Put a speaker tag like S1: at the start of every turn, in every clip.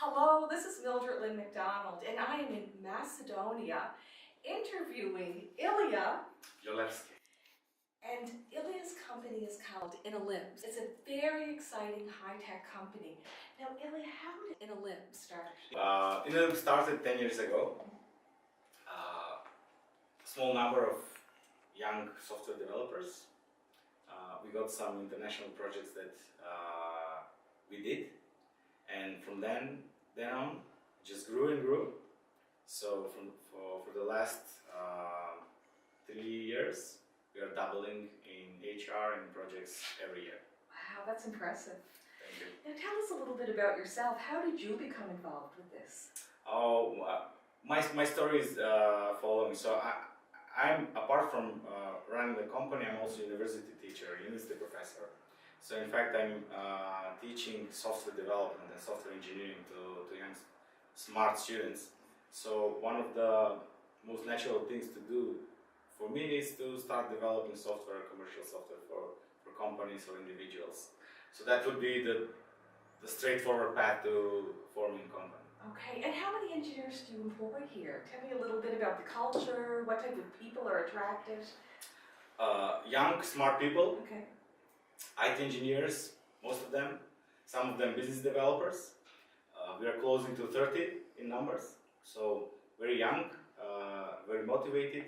S1: Hello, this is Mildred Lynn McDonald, and I am in Macedonia interviewing Ilija
S2: Jolevski.
S1: And Ilya's company is called Inellipse. It's a very exciting high-tech company. Now, Ilija, how did Inellipse start?
S2: Inellipse started 10 years ago. A small number of young software developers. We got some international projects that we did, and from then on, just grew and grew. So for the last 3 years, we are doubling in HR and projects every year.
S1: Wow, that's impressive.
S2: Thank you.
S1: Now tell us a little bit about yourself. How did you become involved with this?
S2: Oh, my story is following. So I'm apart from running the company, I'm also a university teacher, university professor. So in fact, I'm teaching software development and software engineering to young smart students. So one of the most natural things to do for me is to start developing software, commercial software for companies or individuals. So that would be the straightforward path to forming a company.
S1: Okay, and how many engineers do you employ here? Tell me a little bit about the culture, what type of people are attracted?
S2: Young, smart people,
S1: okay.
S2: IT engineers, most of them, some of them business developers. We are closing to 30 in numbers, so very young, very motivated,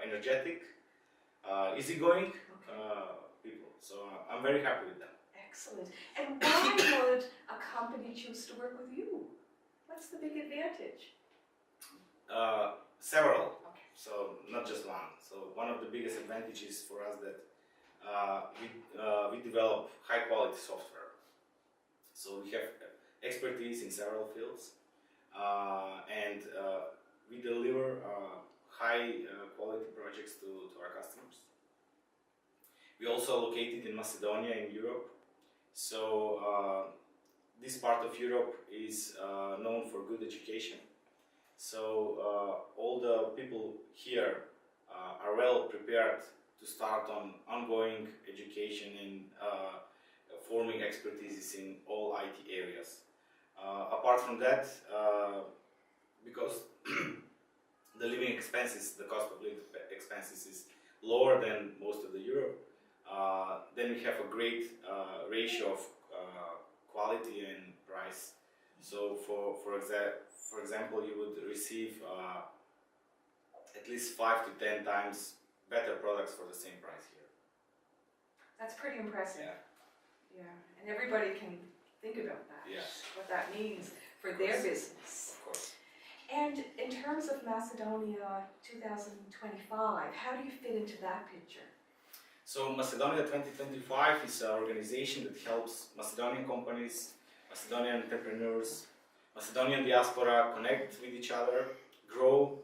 S2: energetic, easygoing people. So I'm very happy with them.
S1: Excellent. And why would a company choose to work with you? What's the big advantage?
S2: Several.
S1: Okay.
S2: So not just one. So one of the biggest advantages for us that we develop high quality software. So we have expertise in several fields, and we deliver high quality projects to our customers. We also located in Macedonia in Europe. So this part of Europe is known for good education. So all the people here are well prepared to start on ongoing education and forming expertise in all IT areas. Apart from that, because the living expenses, the cost of living expenses is lower than most of the Europe, then we have a great ratio of quality and price. So for example, you would receive at least 5 to 10 times better products for the same price here.
S1: That's pretty impressive.
S2: Yeah.
S1: Yeah, and everybody can think about that.
S2: Yes.
S1: What that means for their business.
S2: Of course.
S1: And in terms of Macedonia 2025, how do you fit into that picture?
S2: So Macedonia 2025 is an organization that helps Macedonian companies, Macedonian entrepreneurs, Macedonian diaspora connect with each other, grow,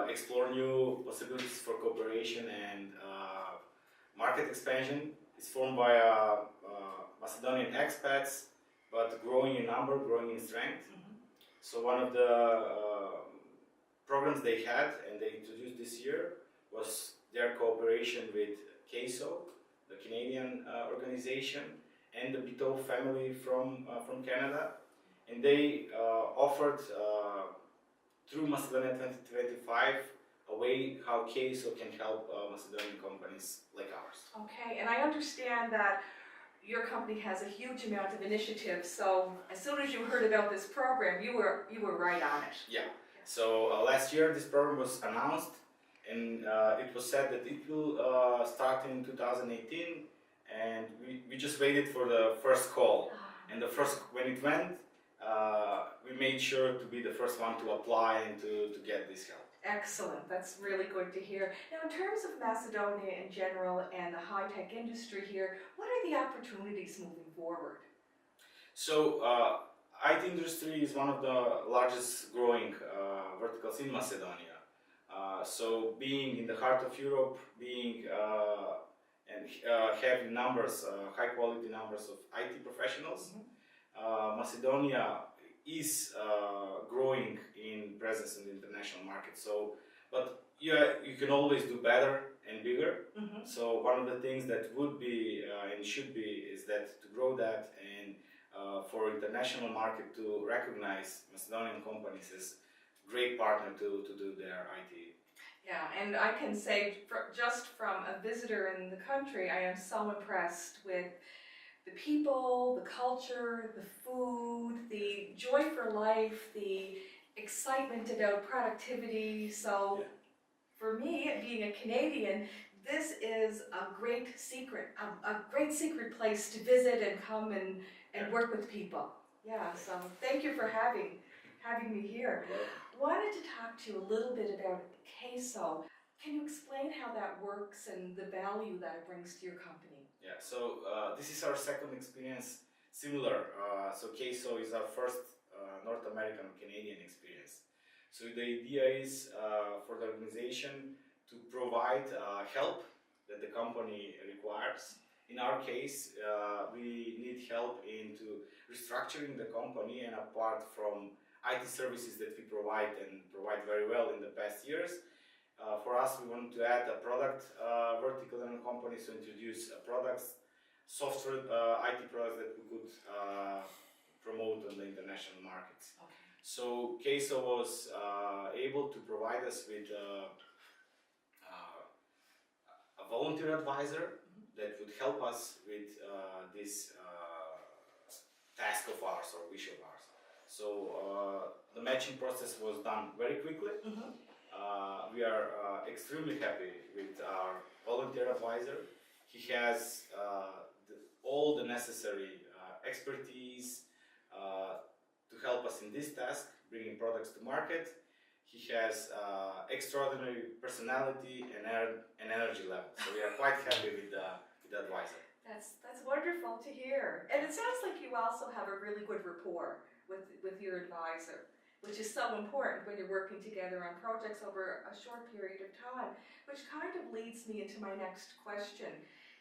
S2: explore new possibilities for cooperation and market expansion. It's formed by Macedonian expats, but growing in number, growing in strength.
S1: Mm-hmm.
S2: So one of the programs they had and they introduced this year was their cooperation with CESO, the Canadian organization, and the Bitove family from Canada, and they offered through Macedonia 2025 a way how CESO can help Macedonian companies like ours. Okay,
S1: and I understand that your company has a huge amount of initiatives, so as soon as you heard about this program, you were right on it.
S2: Yeah, so last year this program was announced, and it was said that it will start in 2018, and we just waited for the first call. And when it went, we made sure to be the first one to apply and to get this help.
S1: Excellent, that's really good to hear. Now in terms of Macedonia in general and the high-tech industry here, what are the opportunities moving forward?
S2: So IT industry is one of the largest growing verticals in Macedonia. So being in the heart of Europe, being and having numbers, high quality numbers of IT professionals, Macedonia is growing in presence in the international market. So, but you can always do better and bigger. So one of the things that would be and should be is that to grow that and for international market to recognize Macedonian companies as great partner to do their IT.
S1: Yeah, and I can say just from a visitor in the country, I am so impressed with the people, the culture, the food, the joy for life, the excitement about productivity. So
S2: Yeah.
S1: for me, being a Canadian, this is a great secret, a great secret place to visit and come and
S2: Yeah.
S1: work with people. Yeah, so thank you for having me here.
S2: You're welcome.
S1: Wanted to talk to you a little bit about CESO. Can you explain how that works and the value that it brings to your company?
S2: Yeah, so this is our second experience, similar. So CESO is our first North American Canadian experience. So the idea is for the organization to provide help that the company requires. In our case, we need help into restructuring the company, and apart from IT services that we provide and provide very well in the past years, for us, we want to add a product vertical in the company, so introduce products, software, IT products that we could promote on the international markets.
S1: Okay.
S2: So CESO was able to provide us with a volunteer advisor that would help us with this task of ours or wish of ours. So the matching process was done very quickly. We are extremely happy with our volunteer advisor. He has all the necessary expertise to help us in this task, bringing products to market. He has extraordinary personality and energy level. So we are quite happy with the advisor.
S1: That's wonderful to hear. And it sounds like you also have a really good rapport with your advisor, which is so important when you're working together on projects over a short period of time, which kind of leads me into my next question.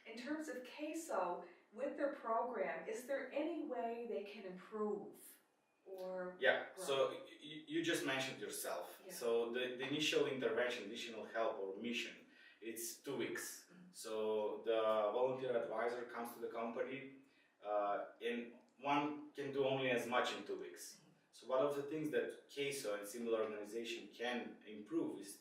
S1: In terms of CESO, with their program, is there any way they can improve? Or
S2: yeah, so you just mentioned yourself.
S1: Yeah.
S2: So the initial intervention, additional help or mission, it's 2 weeks. So the volunteer advisor comes to the company and one can do only as much in 2 weeks. So one of the things that CESO and similar organization can improve is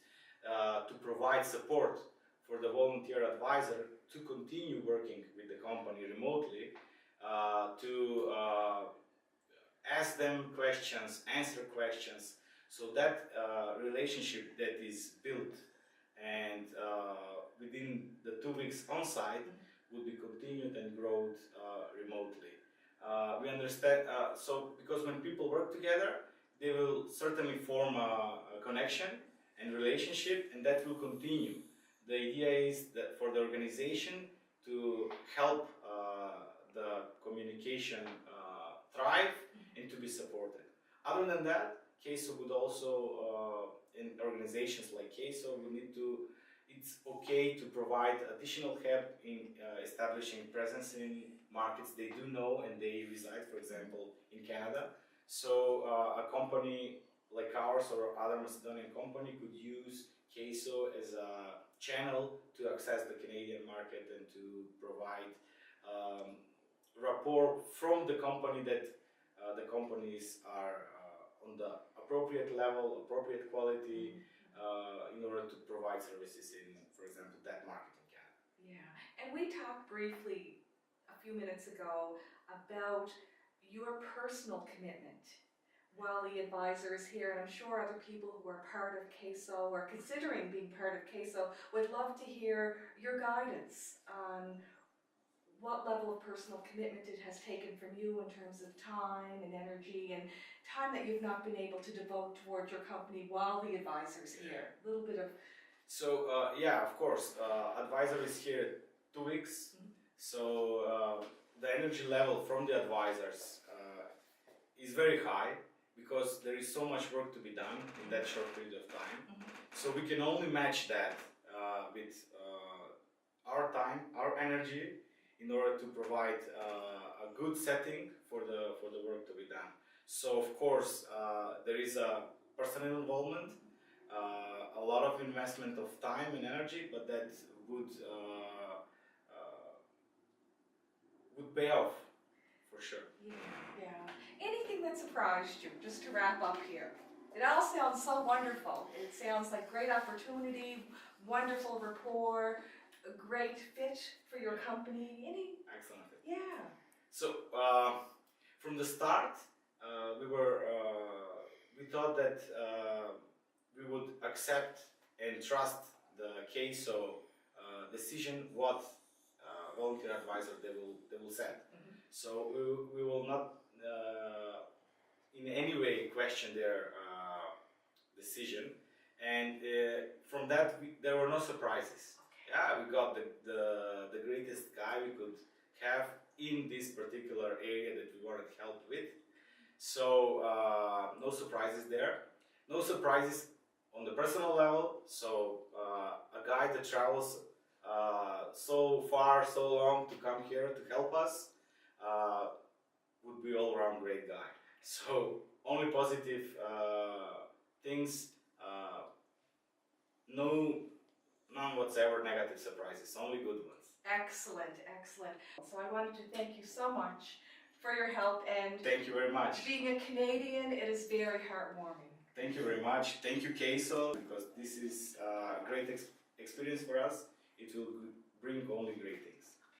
S2: to provide support for the volunteer advisor to continue working with the company remotely, to ask them questions, answer questions, so that relationship that is built and within the 2 weeks on site will be continued and growth remotely. We understand, so because when people work together, they will certainly form a connection and relationship, and that will continue. The idea is that for the organization to help the communication thrive and to be supported. Other than that, CESO would also, in organizations like CESO, we need to, it's okay to provide additional help in establishing presence in markets they do know and they reside, for example, in Canada. So a company like ours or other Macedonian company could use CESO as a channel to access the Canadian market and to provide rapport from the company that the companies are on the appropriate level, appropriate quality, in order to provide services in, for example, that market in Canada.
S1: Yeah, and we talked briefly a few minutes ago about your personal commitment while the advisor is here, and I'm sure other people who are part of CESO or considering being part of CESO would love to hear your guidance on what level of personal commitment it has taken from you in terms of time and energy and time that you've not been able to devote towards your company while the advisor's here. A little bit of...
S2: So, yeah, of course, advisor is here 2 weeks. So the energy level from the advisors is very high because there is so much work to be done in that short period of time. So we can only match that with our time, our energy, in order to provide a good setting for the work to be done. So of course there is a personal involvement, a lot of investment of time and energy, but that would pay off for sure.
S1: Yeah. that surprised you, just to wrap up here? It all sounds so wonderful. It sounds like great opportunity, wonderful rapport, a great fit for your company.
S2: Excellent.
S1: Yeah.
S2: So from the start, we thought that we would accept and trust the CESO decision what volunteer advisor they will set.
S1: Mhm.
S2: So we will not in any way question their decision, and from that there were no surprises.
S1: Okay.
S2: Yeah, we got the greatest guy we could have in this particular area that we wanted help with. So no surprises there. No surprises on the personal level. So a guy that travels so far, so long to come here to help us would be all around great guy. So only positive things. None whatsoever negative surprises. Only good ones.
S1: Excellent, excellent. So I wanted to thank you so much for your help, and
S2: Thank you very much.
S1: being a Canadian, it is very heartwarming.
S2: Thank you very much. Thank you, CESO, because this is a great experience for us. It will bring only great things.